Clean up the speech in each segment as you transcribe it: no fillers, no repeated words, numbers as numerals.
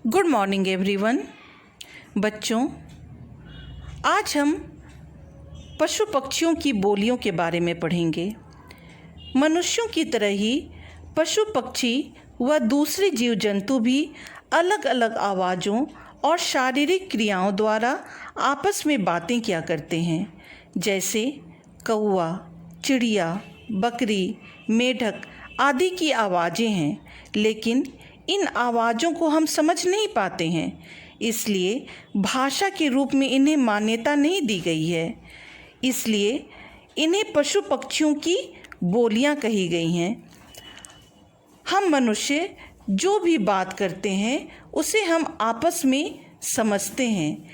Good morning everyone. बच्चों, आज हम पशु पक्षियों की बोलियों के बारे में पढ़ेंगे। मनुष्यों की तरह ही पशु पक्षी व दूसरे जीव जंतु भी अलग अलग आवाज़ों और शारीरिक क्रियाओं द्वारा आपस में बातें किया करते हैं, जैसे कौवा, चिड़िया, बकरी, मेढक आदि की आवाज़ें हैं। लेकिन इन आवाज़ों को हम समझ नहीं पाते हैं, इसलिए भाषा के रूप में इन्हें मान्यता नहीं दी गई है। इसलिए इन्हें पशु पक्षियों की बोलियां कही गई हैं। हम मनुष्य जो भी बात करते हैं उसे हम आपस में समझते हैं।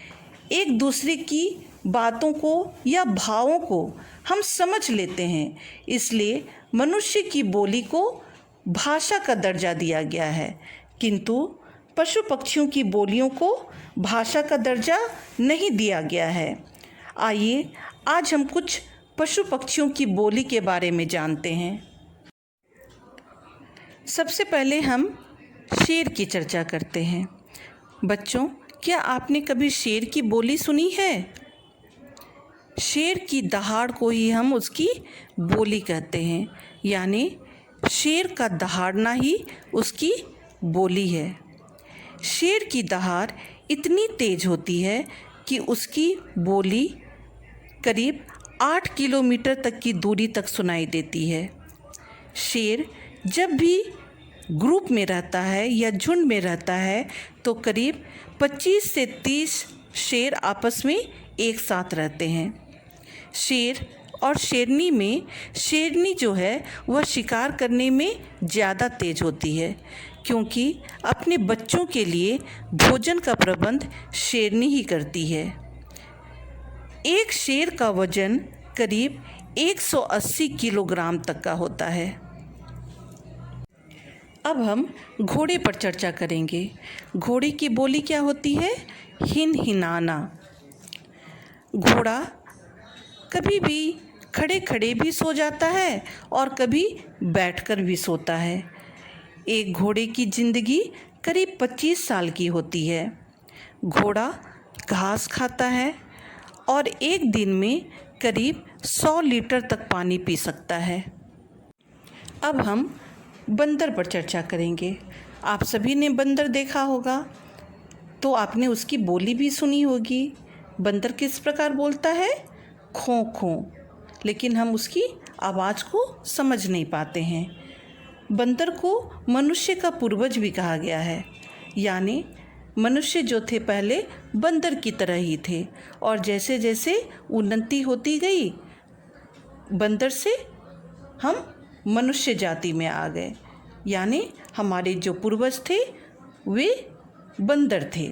एक दूसरे की बातों को या भावों को हम समझ लेते हैं, इसलिए मनुष्य की बोली को भाषा का दर्जा दिया गया है, किंतु पशु पक्षियों की बोलियों को भाषा का दर्जा नहीं दिया गया है। आइए आज हम कुछ पशु पक्षियों की बोली के बारे में जानते हैं। सबसे पहले हम शेर की चर्चा करते हैं। बच्चों, क्या आपने कभी शेर की बोली सुनी है? शेर की दहाड़ को ही हम उसकी बोली कहते हैं, यानी शेर का दहाड़ना ही उसकी बोली है। शेर की दहाड़ इतनी तेज होती है कि उसकी बोली करीब 8 किलोमीटर तक की दूरी तक सुनाई देती है। शेर जब भी ग्रुप में रहता है या झुंड में रहता है तो करीब 25 से 30 शेर आपस में एक साथ रहते हैं। शेर और शेरनी में शेरनी जो है वह शिकार करने में ज़्यादा तेज होती है, क्योंकि अपने बच्चों के लिए भोजन का प्रबंध शेरनी ही करती है। एक शेर का वजन करीब 180 किलोग्राम तक का होता है। अब हम घोड़े पर चर्चा करेंगे। घोड़े की बोली क्या होती है? हिन हिनाना। घोड़ा कभी भी खड़े खड़े भी सो जाता है और कभी बैठकर भी सोता है। एक घोड़े की ज़िंदगी करीब 25 साल की होती है। घोड़ा घास खाता है और एक दिन में करीब 100 लीटर तक पानी पी सकता है। अब हम बंदर पर चर्चा करेंगे। आप सभी ने बंदर देखा होगा, तो आपने उसकी बोली भी सुनी होगी। बंदर किस प्रकार बोलता है? खों खों। लेकिन हम उसकी आवाज़ को समझ नहीं पाते हैं। बंदर को मनुष्य का पूर्वज भी कहा गया है, यानी मनुष्य जो थे पहले बंदर की तरह ही थे, और जैसे जैसे उन्नति होती गई बंदर से हम मनुष्य जाति में आ गए, यानी हमारे जो पूर्वज थे वे बंदर थे।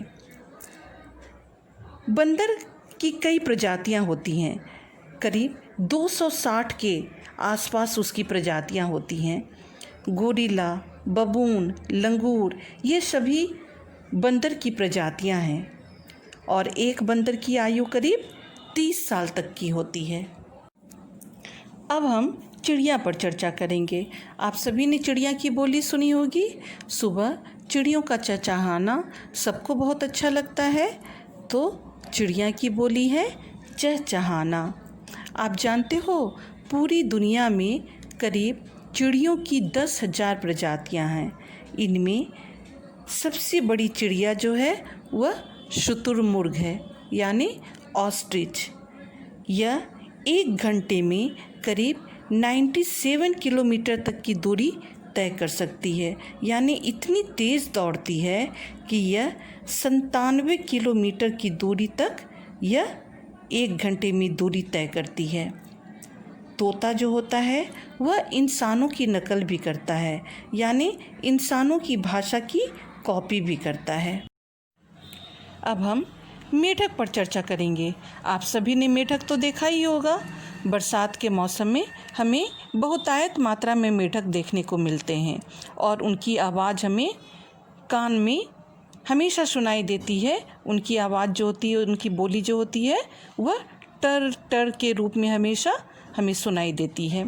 बंदर की कई प्रजातियां होती हैं, करीब 260 के आसपास उसकी प्रजातियां होती हैं। गोरिल्ला, बबून, लंगूर ये सभी बंदर की प्रजातियां हैं, और एक बंदर की आयु करीब 30 साल तक की होती है। अब हम चिड़िया पर चर्चा करेंगे। आप सभी ने चिड़िया की बोली सुनी होगी। सुबह चिड़ियों का चहचहाना सबको बहुत अच्छा लगता है, तो चिड़िया की बोली है चहचहाना। आप जानते हो पूरी दुनिया में करीब चिड़ियों की 10,000 प्रजातियां हैं। इनमें सबसे बड़ी चिड़िया जो है वह शुतुरमुर्ग है, यानी ऑस्ट्रिच। यह 1 घंटे में करीब 97 किलोमीटर तक की दूरी तय कर सकती है, यानी इतनी तेज़ दौड़ती है कि यह 97 किलोमीटर की दूरी तक यह 1 घंटे में दूरी तय करती है। तोता जो होता है वह इंसानों की नकल भी करता है, यानी इंसानों की भाषा की कॉपी भी करता है। अब हम मेढक पर चर्चा करेंगे। आप सभी ने मेढक तो देखा ही होगा। बरसात के मौसम में हमें बहुतायत मात्रा में मेढक देखने को मिलते हैं, और उनकी आवाज़ हमें कान में हमेशा सुनाई देती है। उनकी आवाज़ जो होती है, उनकी बोली जो होती है वह टर टर के रूप में हमेशा हमें सुनाई देती है।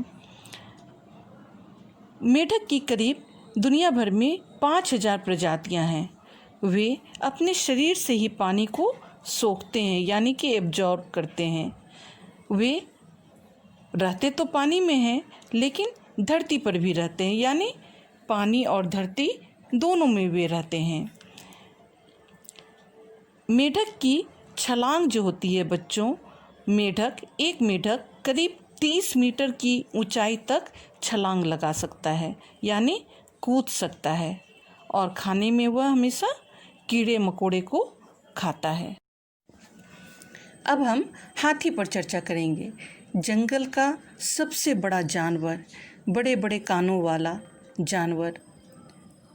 मेढक की करीब दुनिया भर में 5,000 प्रजातियां हैं। वे अपने शरीर से ही पानी को सोखते हैं, यानी कि एब्जॉर्ब करते हैं। वे रहते तो पानी में हैं, लेकिन धरती पर भी रहते हैं, यानी पानी और धरती दोनों में वे रहते हैं। मेढक की छलांग जो होती है बच्चों, एक मेढक करीब 30 मीटर की ऊंचाई तक छलांग लगा सकता है, यानी कूद सकता है, और खाने में वह हमेशा कीड़े मकोड़े को खाता है। अब हम हाथी पर चर्चा करेंगे। जंगल का सबसे बड़ा जानवर, बड़े बड़े कानों वाला जानवर,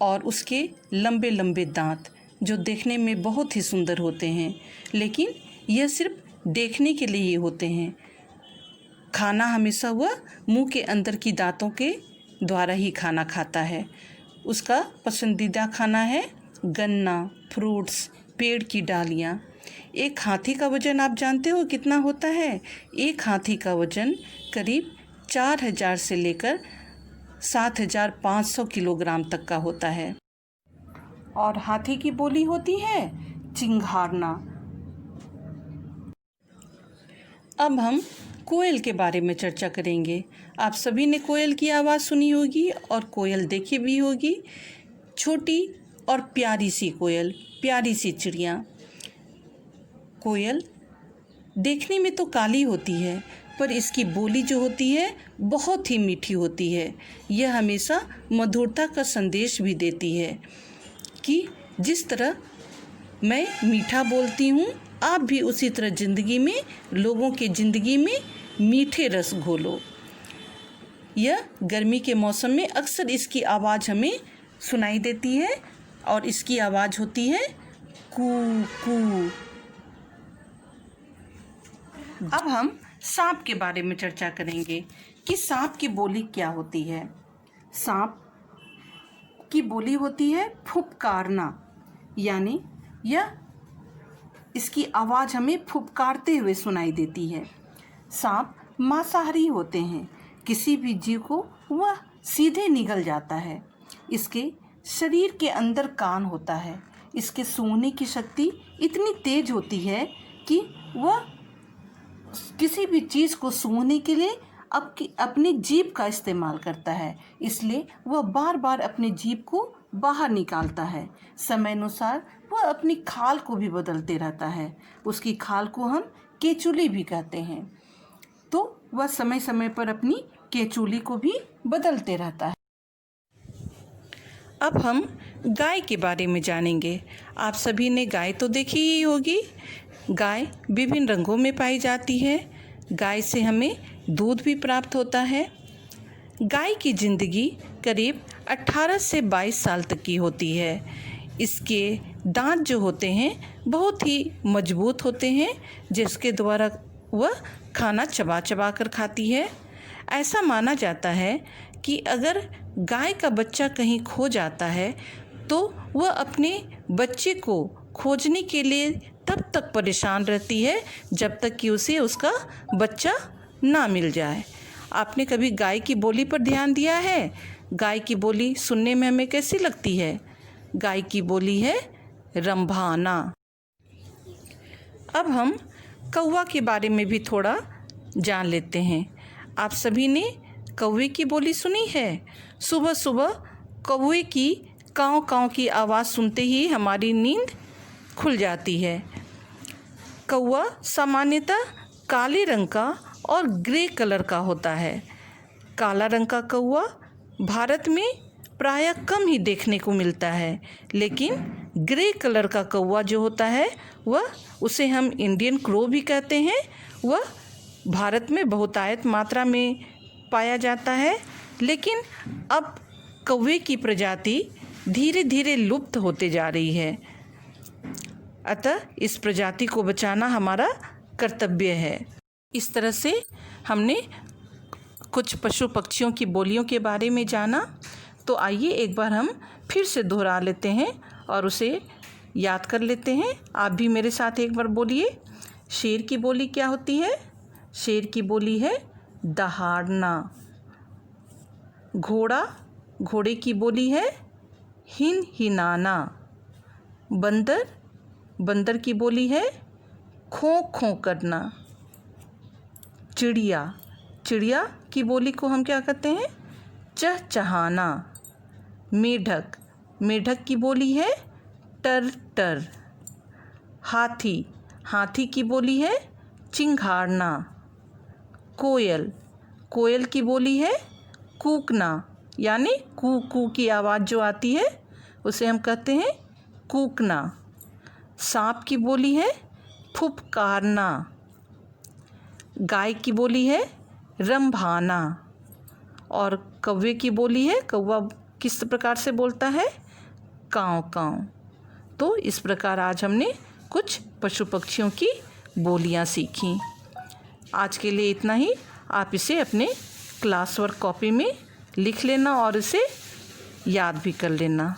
और उसके लंबे लंबे दांत जो देखने में बहुत ही सुंदर होते हैं, लेकिन यह सिर्फ देखने के लिए ही होते हैं। खाना हमेशा वह मुंह के अंदर की दांतों के द्वारा ही खाना खाता है। उसका पसंदीदा खाना है गन्ना, फ्रूट्स, पेड़ की डालियाँ। एक हाथी का वज़न आप जानते हो कितना होता है? एक हाथी का वज़न करीब 4000 से लेकर 7500 किलोग्राम तक का होता है। और हाथी की बोली होती है चिंघाड़ना। अब हम कोयल के बारे में चर्चा करेंगे। आप सभी ने कोयल की आवाज़ सुनी होगी और कोयल देखी भी होगी। छोटी और प्यारी सी कोयल, प्यारी सी चिड़िया। कोयल देखने में तो काली होती है, पर इसकी बोली जो होती है बहुत ही मीठी होती है। यह हमेशा मधुरता का संदेश भी देती है कि जिस तरह मैं मीठा बोलती हूँ, आप भी उसी तरह ज़िंदगी में, लोगों की ज़िंदगी में मीठे रस घोलो। यह गर्मी के मौसम में अक्सर इसकी आवाज़ हमें सुनाई देती है, और इसकी आवाज़ होती है कू कू। अब हम सांप के बारे में चर्चा करेंगे कि सांप की बोली क्या होती है। सांप की बोली होती है फुफकारना, यानी यह इसकी आवाज़ हमें फुफकारते हुए सुनाई देती है। सांप मांसाहारी होते हैं, किसी भी जीव को वह सीधे निगल जाता है। इसके शरीर के अंदर कान होता है। इसके सूंघने की शक्ति इतनी तेज होती है कि वह किसी भी चीज़ को सूंघने के लिए अपनी जीभ का इस्तेमाल करता है, इसलिए वह बार बार अपनी जीभ को बाहर निकालता है। समय अनुसार वह अपनी खाल को भी बदलते रहता है। उसकी खाल को हम केचुली भी कहते हैं। तो वह समय समय पर अपनी केचुली को भी बदलते रहता है। अब हम गाय के बारे में जानेंगे। आप सभी ने गाय तो देखी ही होगी। गाय विभिन्न रंगों में पाई जाती है। गाय से हमें दूध भी प्राप्त होता है। गाय की ज़िंदगी करीब 18 से 22 साल तक की होती है। इसके दांत जो होते हैं बहुत ही मजबूत होते हैं, जिसके द्वारा वह खाना चबा चबा कर खाती है। ऐसा माना जाता है कि अगर गाय का बच्चा कहीं खो जाता है तो वह अपने बच्चे को खोजने के लिए तब तक परेशान रहती है जब तक कि उसे उसका बच्चा ना मिल जाए। आपने कभी गाय की बोली पर ध्यान दिया है? गाय की बोली सुनने में हमें कैसी लगती है? गाय की बोली है रंभाना। अब हम कौवा के बारे में भी थोड़ा जान लेते हैं। आप सभी ने कौवे की बोली सुनी है? सुबह सुबह कौवे की काँव काँव की आवाज़ सुनते ही हमारी नींद खुल जाती है। कौवा सामान्यतः काले रंग का और ग्रे कलर का होता है। काला रंग का कौवा भारत में प्रायः कम ही देखने को मिलता है, लेकिन ग्रे कलर का कौवा जो होता है उसे हम इंडियन क्रो भी कहते हैं। वह भारत में बहुतायत मात्रा में पाया जाता है, लेकिन अब कौवे की प्रजाति धीरे धीरे लुप्त होते जा रही है। अतः इस प्रजाति को बचाना हमारा कर्तव्य है। इस तरह से हमने कुछ पशु पक्षियों की बोलियों के बारे में जाना। तो आइए एक बार हम फिर से दोहरा लेते हैं और उसे याद कर लेते हैं। आप भी मेरे साथ एक बार बोलिए। शेर की बोली क्या होती है? शेर की बोली है दहाड़ना। घोड़े की बोली है हिन हिनाना। बंदर, बंदर की बोली है खों खों करना। चिड़िया, चिड़िया की बोली को हम क्या कहते हैं? चहचहाना। मेढक, मेढक की बोली है टर टर। हाथी, हाथी की बोली है चिंघाड़ना। कोयल, कोयल की बोली है कूकना, यानी कू कू की आवाज़ जो आती है उसे हम कहते हैं कूकना। सांप की बोली है फुफकारना। गाय की बोली है रंभाना। और कौवे की बोली है, कौवा किस प्रकार से बोलता है? काँव काँव। तो इस प्रकार आज हमने कुछ पशु पक्षियों की बोलियां सीखी। आज के लिए इतना ही। आप इसे अपने क्लास वर्क कॉपी में लिख लेना और इसे याद भी कर लेना।